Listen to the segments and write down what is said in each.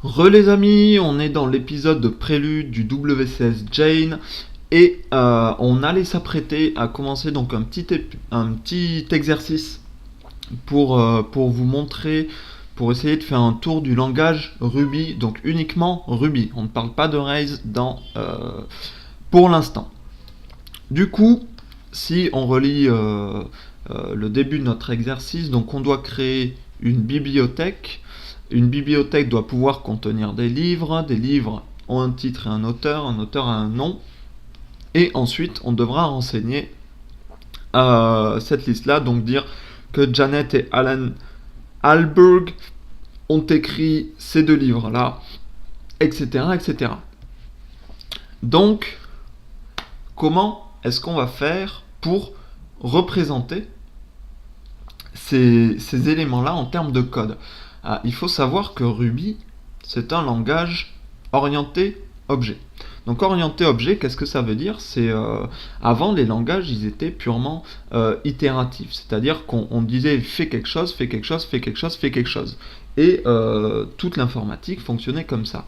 Les amis, on est dans l'épisode de prélude du WCS Jane et on allait s'apprêter à commencer donc un petit exercice pour vous montrer, pour essayer de faire un tour du langage Ruby, donc uniquement Ruby. On ne parle pas de Rails pour l'instant. Du coup, si on relit le début de notre exercice, donc on doit créer une bibliothèque. Une bibliothèque doit pouvoir contenir des livres ont un titre et un auteur a un nom, et ensuite on devra renseigner cette liste-là, donc dire que Janet et Alan Alberg ont écrit ces deux livres-là, etc., etc. Donc, comment est-ce qu'on va faire pour représenter ces éléments-là en termes de code? Il faut savoir que Ruby, c'est un langage orienté objet. Donc orienté objet, qu'est-ce que ça veut dire? Avant, les langages, ils étaient purement itératifs, c'est-à-dire qu'on disait fais quelque chose, fais quelque chose, fais quelque chose, fais quelque chose. Et toute l'informatique fonctionnait comme ça.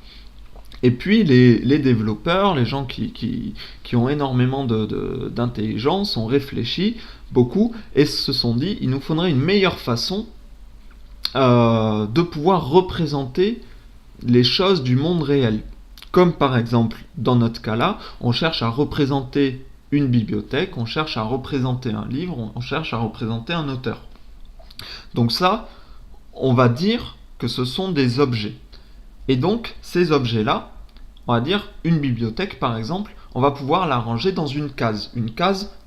Et puis les développeurs, les gens qui ont énormément d'intelligence, ont réfléchi beaucoup et se sont dit il nous faudrait une meilleure façon de pouvoir représenter les choses du monde réel. Comme par exemple, dans notre cas-là, on cherche à représenter une bibliothèque, on cherche à représenter un livre, on cherche à représenter un auteur. Donc ça, on va dire que ce sont des objets. Et donc, ces objets-là, on va dire une bibliothèque par exemple, on va pouvoir la ranger dans une case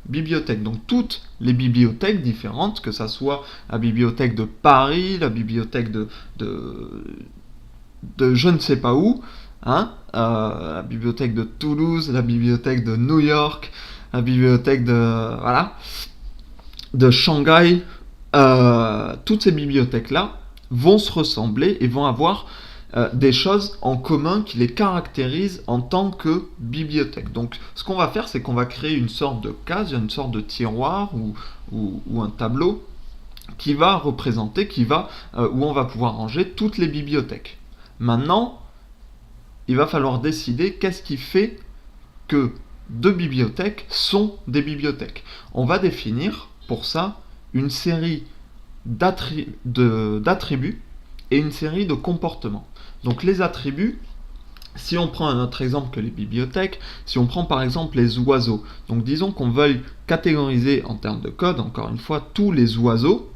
bibliothèque. Donc toutes les bibliothèques différentes, que ça soit la bibliothèque de Paris, la bibliothèque de je ne sais pas où, la bibliothèque de Toulouse, la bibliothèque de New York, la bibliothèque de Shanghai, toutes ces bibliothèques-là vont se ressembler et vont avoir des choses en commun qui les caractérisent en tant que bibliothèque. Donc ce qu'on va faire, c'est qu'on va créer une sorte de case, une sorte de tiroir ou un tableau qui va représenter, où on va pouvoir ranger toutes les bibliothèques. Maintenant, il va falloir décider qu'est-ce qui fait que deux bibliothèques sont des bibliothèques. On va définir pour ça une série d'attributs et une série de comportements. Donc les attributs, si on prend un autre exemple que les bibliothèques, si on prend par exemple les oiseaux, donc disons qu'on veuille catégoriser en termes de code, encore une fois, tous les oiseaux,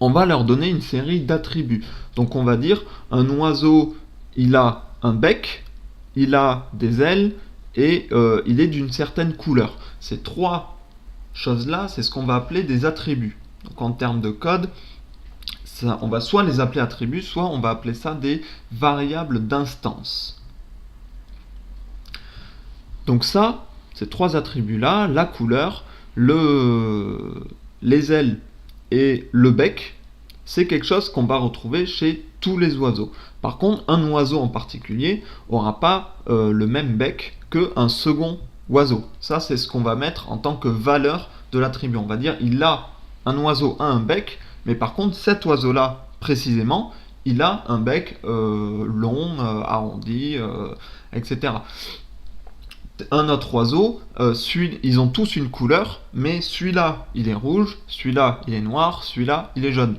on va leur donner une série d'attributs. Donc on va dire un oiseau, il a un bec, il a des ailes et il est d'une certaine couleur. Ces trois choses-là, c'est ce qu'on va appeler des attributs. Donc en termes de code, on va soit les appeler attributs, soit on va appeler ça des variables d'instance. Donc ça, ces trois attributs-là, la couleur, les ailes et le bec, c'est quelque chose qu'on va retrouver chez tous les oiseaux. Par contre, un oiseau en particulier n'aura pas le même bec qu'un second oiseau. Ça, c'est ce qu'on va mettre en tant que valeur de l'attribut. On va dire, un oiseau a un bec, mais par contre, cet oiseau-là, précisément, il a un bec long, arrondi, etc. Un autre oiseau, ils ont tous une couleur, mais celui-là, il est rouge, celui-là, il est noir, celui-là, il est jaune.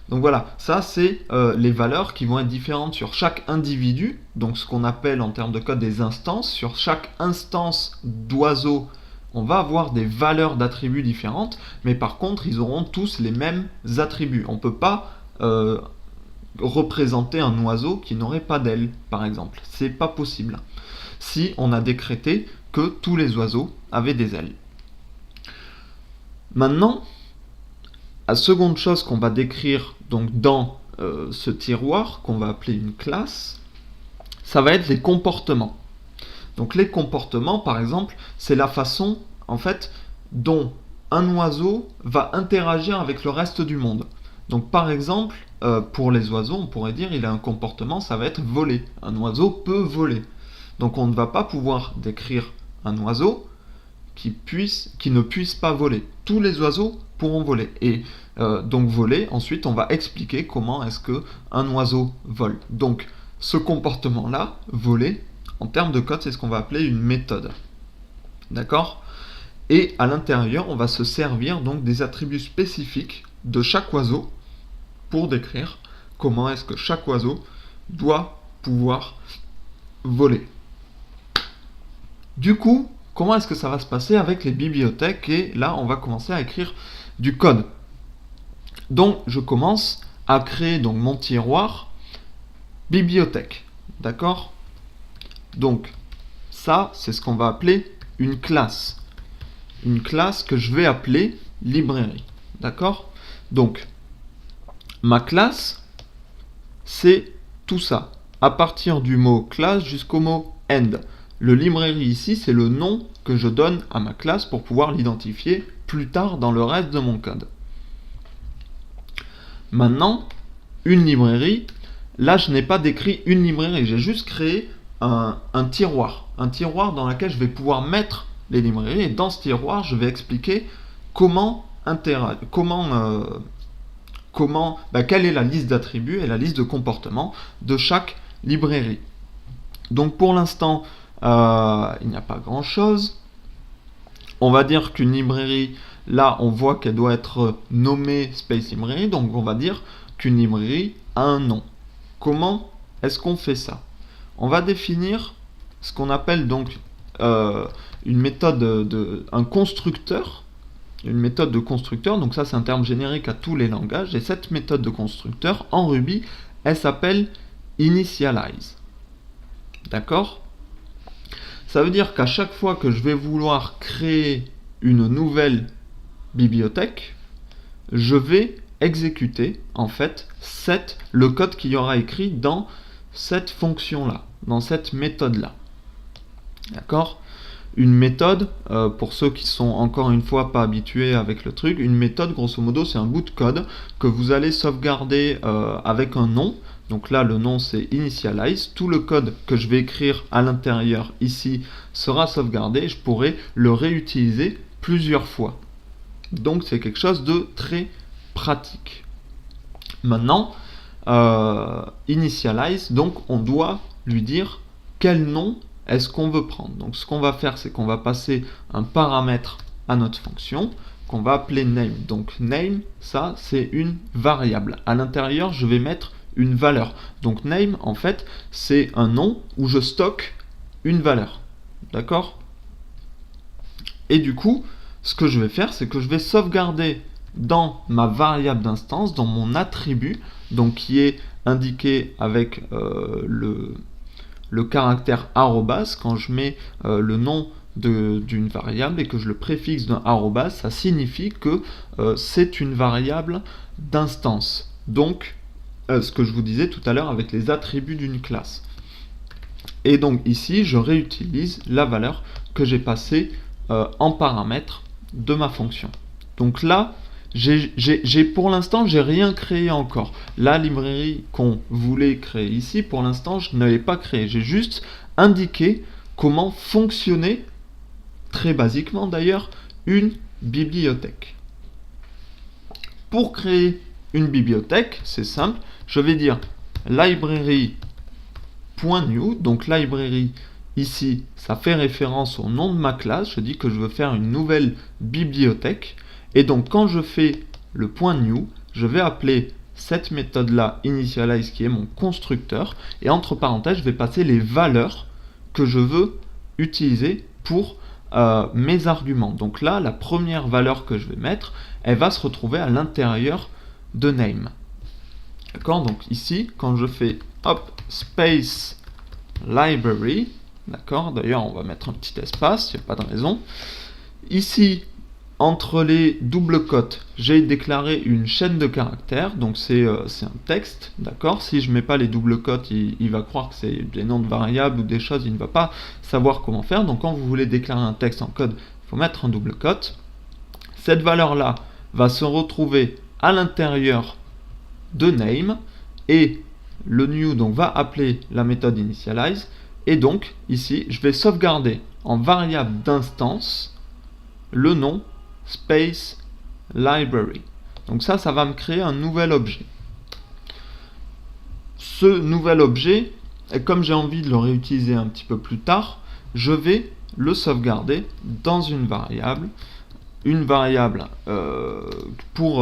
Donc voilà, ça c'est les valeurs qui vont être différentes sur chaque individu, donc ce qu'on appelle en termes de code des instances. Sur chaque instance d'oiseau, on va avoir des valeurs d'attributs différentes, mais par contre, ils auront tous les mêmes attributs. On ne peut pas représenter un oiseau qui n'aurait pas d'ailes, par exemple. C'est pas possible. Si on a décrété que tous les oiseaux avaient des ailes. Maintenant, la seconde chose qu'on va décrire donc dans ce tiroir, qu'on va appeler une classe, ça va être les comportements. Donc les comportements, par exemple, c'est la façon, en fait, dont un oiseau va interagir avec le reste du monde. Donc par exemple, pour les oiseaux, on pourrait dire il a un comportement, ça va être voler. Un oiseau peut voler. Donc on ne va pas pouvoir décrire un oiseau qui ne puisse pas voler. Tous les oiseaux pourront voler. Et donc voler, ensuite on va expliquer comment est-ce qu'un oiseau vole. Donc Ce comportement-là, voler, en termes de code, c'est ce qu'on va appeler une méthode. D'accord? Et à l'intérieur, on va se servir donc des attributs spécifiques de chaque oiseau pour décrire comment est-ce que chaque oiseau doit pouvoir voler. Du coup, comment est-ce que ça va se passer avec les bibliothèques? Et là, on va commencer à écrire du code. Donc, je commence à créer donc mon tiroir bibliothèque. D'accord? Donc, ça, c'est ce qu'on va appeler une classe. Une classe que je vais appeler librairie. D'accord? Donc, ma classe, c'est tout ça. À partir du mot classe jusqu'au mot end. Le librairie ici, c'est le nom que je donne à ma classe pour pouvoir l'identifier plus tard dans le reste de mon code. Maintenant, une librairie, là je n'ai pas décrit une librairie, j'ai juste créé un tiroir dans lequel je vais pouvoir mettre les librairies, et dans ce tiroir, je vais expliquer quelle est la liste d'attributs et la liste de comportements de chaque librairie. Donc pour l'instant, il n'y a pas grand chose. On va dire qu'une librairie, là on voit qu'elle doit être nommée Space Library, donc on va dire qu'une librairie a un nom. Comment est-ce qu'on fait ça? On va définir ce qu'on appelle donc une méthode un constructeur. Une méthode de constructeur, donc ça c'est un terme générique à tous les langages, et cette méthode de constructeur en Ruby, elle s'appelle initialize. D'accord? Ça veut dire qu'à chaque fois que je vais vouloir créer une nouvelle bibliothèque, je vais exécuter en fait le code qu'il y aura écrit dans cette fonction-là, dans cette méthode-là. D'accord? Une méthode, pour ceux qui sont encore une fois pas habitués avec le truc, une méthode grosso modo c'est un bout de code que vous allez sauvegarder avec un nom. Donc là le nom c'est initialize, tout le code que je vais écrire à l'intérieur ici sera sauvegardé, je pourrai le réutiliser plusieurs fois. Donc c'est quelque chose de très pratique. Maintenant, initialize, donc on doit lui dire quel nom est-ce qu'on veut prendre. Donc ce qu'on va faire, c'est qu'on va passer un paramètre à notre fonction qu'on va appeler name. Donc name, ça c'est une variable. À l'intérieur, je vais mettre une valeur. Donc name, en fait, c'est un nom où je stocke une valeur. D'accord? Et du coup, ce que je vais faire, c'est que je vais sauvegarder dans ma variable d'instance, dans mon attribut, donc qui est indiqué avec le caractère arrobas. Quand je mets le nom d'une variable et que je le préfixe d'un arrobas, ça signifie que c'est une variable d'instance. Donc, ce que je vous disais tout à l'heure avec les attributs d'une classe. Et donc ici, je réutilise la valeur que j'ai passée en paramètre de ma fonction. Donc là, pour l'instant, j'ai rien créé encore. La librairie qu'on voulait créer ici, pour l'instant, je ne l'ai pas créée. J'ai juste indiqué comment fonctionnait, très basiquement d'ailleurs, une bibliothèque. Pour créer une bibliothèque, c'est simple, je vais dire library.new, donc library ici, ça fait référence au nom de ma classe, je dis que je veux faire une nouvelle bibliothèque, et donc quand je fais le point .new, je vais appeler cette méthode-là initialize qui est mon constructeur, et entre parenthèses, je vais passer les valeurs que je veux utiliser pour mes arguments. Donc là, la première valeur que je vais mettre, elle va se retrouver à l'intérieur de name. D'accord? Donc ici, quand je fais hop, space library, d'accord? D'ailleurs, on va mettre un petit espace, il n'y a pas de raison. Ici, entre les doubles cotes, j'ai déclaré une chaîne de caractères, donc c'est un texte, d'accord? Si je ne mets pas les doubles cotes, il va croire que c'est des noms de variables ou des choses, il ne va pas savoir comment faire. Donc quand vous voulez déclarer un texte en code, il faut mettre un double cote. Cette valeur-là va se retrouver à l'intérieur de name, et le new donc va appeler la méthode initialize, et donc ici je vais sauvegarder en variable d'instance le nom space library. Donc ça va me créer un nouvel objet. Ce nouvel objet, et comme j'ai envie de le réutiliser un petit peu plus tard, je vais le sauvegarder dans une variable. Une variable pour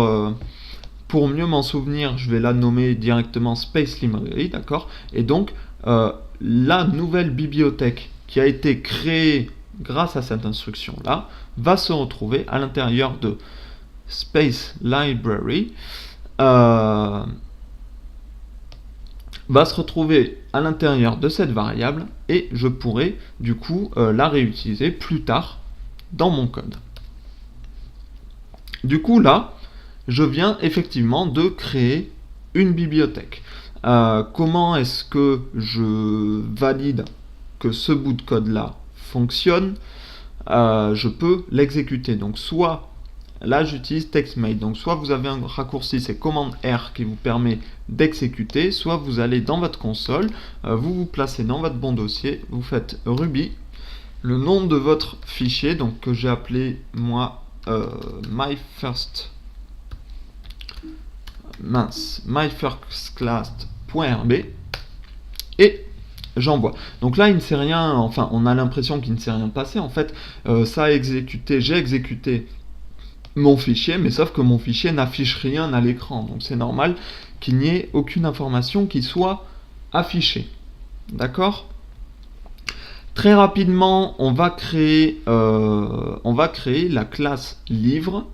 mieux m'en souvenir, je vais la nommer directement Space Library, d'accord? Et donc, la nouvelle bibliothèque qui a été créée grâce à cette instruction-là va se retrouver à l'intérieur de Space Library, va se retrouver à l'intérieur de cette variable et je pourrai du coup la réutiliser plus tard dans mon code. Du coup là, je viens effectivement de créer une bibliothèque. Comment est-ce que je valide que ce bout de code là fonctionne? Je peux l'exécuter. Donc soit là j'utilise TextMate. Donc soit vous avez un raccourci, c'est commande R qui vous permet d'exécuter, soit vous allez dans votre console, vous vous placez dans votre bon dossier, vous faites Ruby, le nom de votre fichier, donc que j'ai appelé moi myfirstclass.rb et j'envoie. Donc là il ne s'est rien, enfin on a l'impression qu'il ne s'est rien passé. En fait ça a exécuté, j'ai exécuté mon fichier, mais sauf que mon fichier n'affiche rien à l'écran. Donc c'est normal qu'il n'y ait aucune information qui soit affichée. D'accord ? Très rapidement, on va créer la classe livre,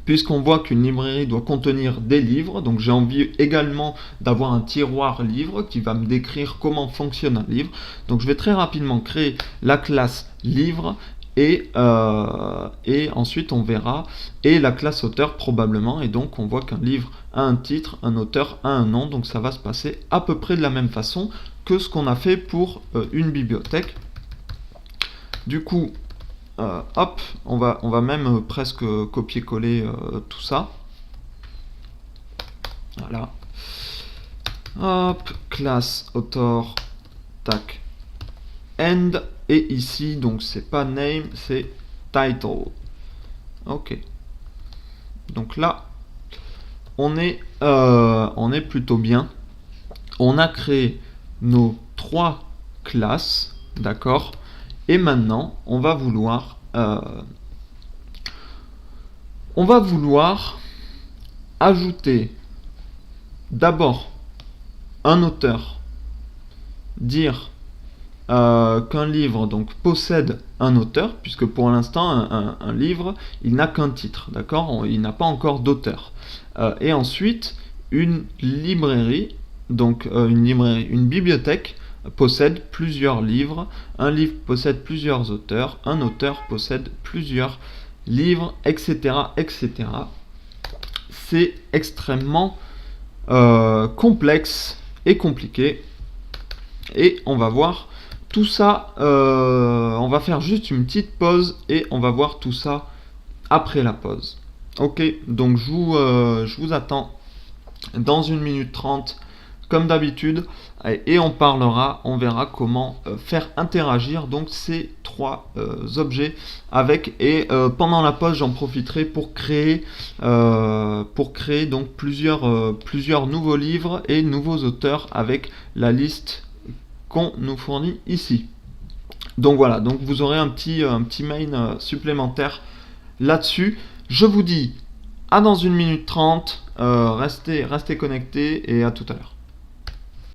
puisqu'on voit qu'une librairie doit contenir des livres. Donc j'ai envie également d'avoir un tiroir livre qui va me décrire comment fonctionne un livre. Donc je vais très rapidement créer la classe livre et ensuite on verra, et la classe auteur probablement, et donc on voit qu'un livre a un titre, un auteur a un nom, donc ça va se passer à peu près de la même façon que ce qu'on a fait pour une bibliothèque. Du coup, hop, on va même presque copier-coller tout ça. Voilà. Hop, classe author, tac, end, et ici, donc c'est pas name, c'est title. Ok. Donc là, on est plutôt bien. On a créé nos 3 classes, d'accord? Et maintenant, on va vouloir ajouter d'abord un auteur, dire qu'un livre donc possède un auteur, puisque pour l'instant un livre il n'a qu'un titre, d'accord, il n'a pas encore d'auteur, et ensuite une librairie, donc une bibliothèque possède plusieurs livres, un livre possède plusieurs auteurs, un auteur possède plusieurs livres, etc., etc. C'est extrêmement complexe et compliqué, et on va voir tout ça, on va faire juste une petite pause et on va voir tout ça après la pause. Ok, donc je vous attends dans 1 minute 30 comme d'habitude, et on verra comment faire interagir donc ces 3 objets avec, et pendant la pause j'en profiterai pour créer donc plusieurs nouveaux livres et nouveaux auteurs avec la liste qu'on nous fournit ici. Donc voilà, donc vous aurez un petit main supplémentaire là-dessus. Je vous dis à dans 1 minute 30, restez connectés et à tout à l'heure.